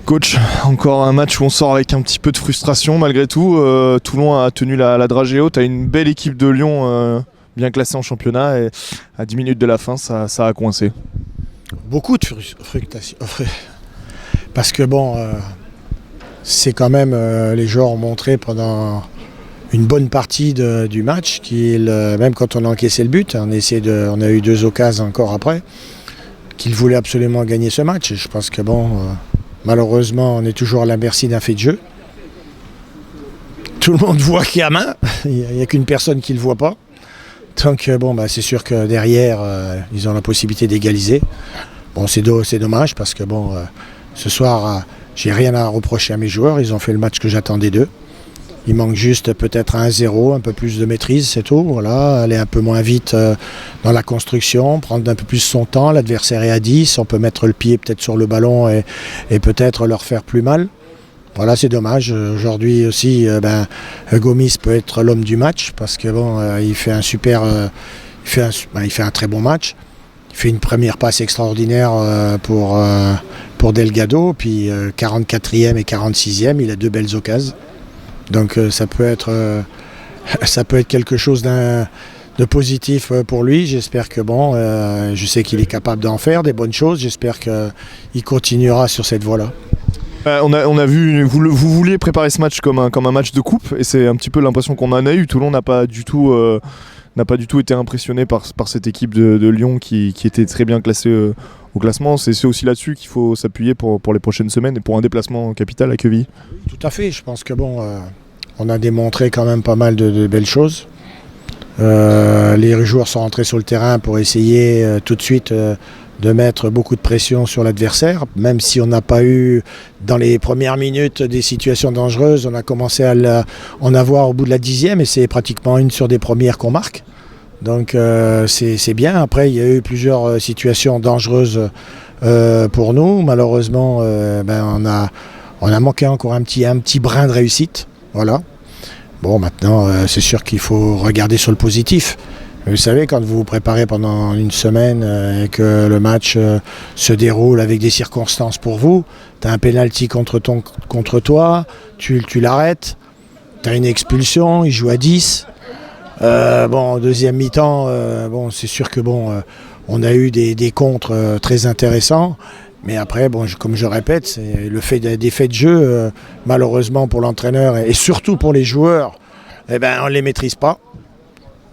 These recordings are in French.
Coach, encore un match où on sort avec un petit peu de frustration malgré tout. Toulon a tenu la dragée haute, a une belle équipe de Lyon bien classée en championnat et à 10 minutes de la fin ça a coincé. Beaucoup de frustration. Parce que c'est quand même, les joueurs ont montré pendant une bonne partie du match, même quand on a encaissé le but, on a eu 2 occasions encore après, qu'ils voulaient absolument gagner ce match. Et je pense que malheureusement, on est toujours à la merci d'un fait de jeu. Tout le monde voit qu'il y a main, il n'y a qu'une personne qui ne le voit pas. Donc c'est sûr que derrière, ils ont la possibilité d'égaliser. C'est dommage parce que ce soir, j'ai rien à reprocher à mes joueurs. Ils ont fait le match que j'attendais d'eux. Il manque juste peut-être 1-0, un peu plus de maîtrise, c'est tout. Voilà, aller un peu moins vite dans la construction, prendre un peu plus son temps. L'adversaire est à 10, on peut mettre le pied peut-être sur le ballon et peut-être leur faire plus mal. Voilà, c'est dommage. Aujourd'hui aussi, Gomis peut être l'homme du match parce que il fait il fait un très bon match. Il fait une première passe extraordinaire pour Delgado, puis 44e et 46e, il a 2 belles occasions. Donc ça peut être quelque chose de positif pour lui. J'espère que je sais qu'il est capable d'en faire des bonnes choses. J'espère qu'il continuera sur cette voie-là. On a vu, vous vouliez préparer ce match comme un match de coupe et c'est un petit peu l'impression qu'on en a eu. Toulon n'a pas du tout été impressionné par cette équipe de Lyon qui était très bien classée au classement. C'est aussi là-dessus qu'il faut s'appuyer pour les prochaines semaines et pour un déplacement capital à Quevilly. Tout à fait, je pense que on a démontré quand même pas mal de belles choses. Les joueurs sont rentrés sur le terrain pour essayer tout de suite de mettre beaucoup de pression sur l'adversaire, même si on n'a pas eu dans les premières minutes des situations dangereuses. On a commencé à en avoir au bout de la 10e et c'est pratiquement une sur des premières qu'on marque. Donc c'est bien. Après, il y a eu plusieurs situations dangereuses pour nous. Malheureusement, on a manqué encore un petit brin de réussite. Voilà. Maintenant, c'est sûr qu'il faut regarder sur le positif. Vous savez, quand vous vous préparez pendant une semaine et que le match se déroule avec des circonstances pour vous, tu as un pénalty contre toi, tu l'arrêtes, tu as une expulsion, il joue à 10. En deuxième mi-temps, c'est sûr que on a eu des contres très intéressants. Mais après, comme je répète, c'est le fait des faits de jeu, malheureusement pour l'entraîneur et surtout pour les joueurs, on ne les maîtrise pas.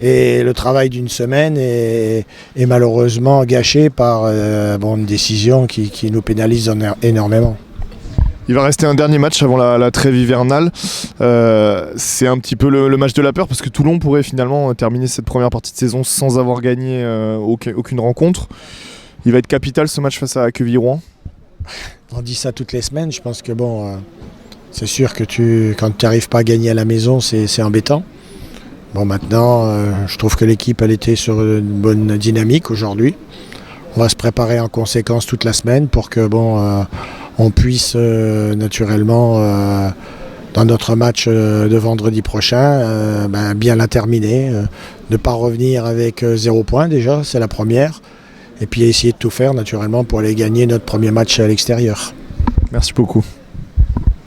Et le travail d'une semaine est malheureusement gâché par une décision qui nous pénalise énormément. Il va rester un dernier match avant la trêve hivernale. C'est un petit peu le match de la peur parce que Toulon pourrait finalement terminer cette première partie de saison sans avoir gagné aucune rencontre. Il va être capital ce match face à Quevilly-Rouen. On dit ça toutes les semaines. Je pense que c'est sûr que quand tu n'arrives pas à gagner à la maison, c'est embêtant. Maintenant, je trouve que l'équipe elle était sur une bonne dynamique aujourd'hui. On va se préparer en conséquence toute la semaine pour que on puisse naturellement dans notre match de vendredi prochain bien la terminer, ne pas revenir avec 0 point déjà, c'est la première. Et puis essayer de tout faire naturellement pour aller gagner notre premier match à l'extérieur. Merci beaucoup.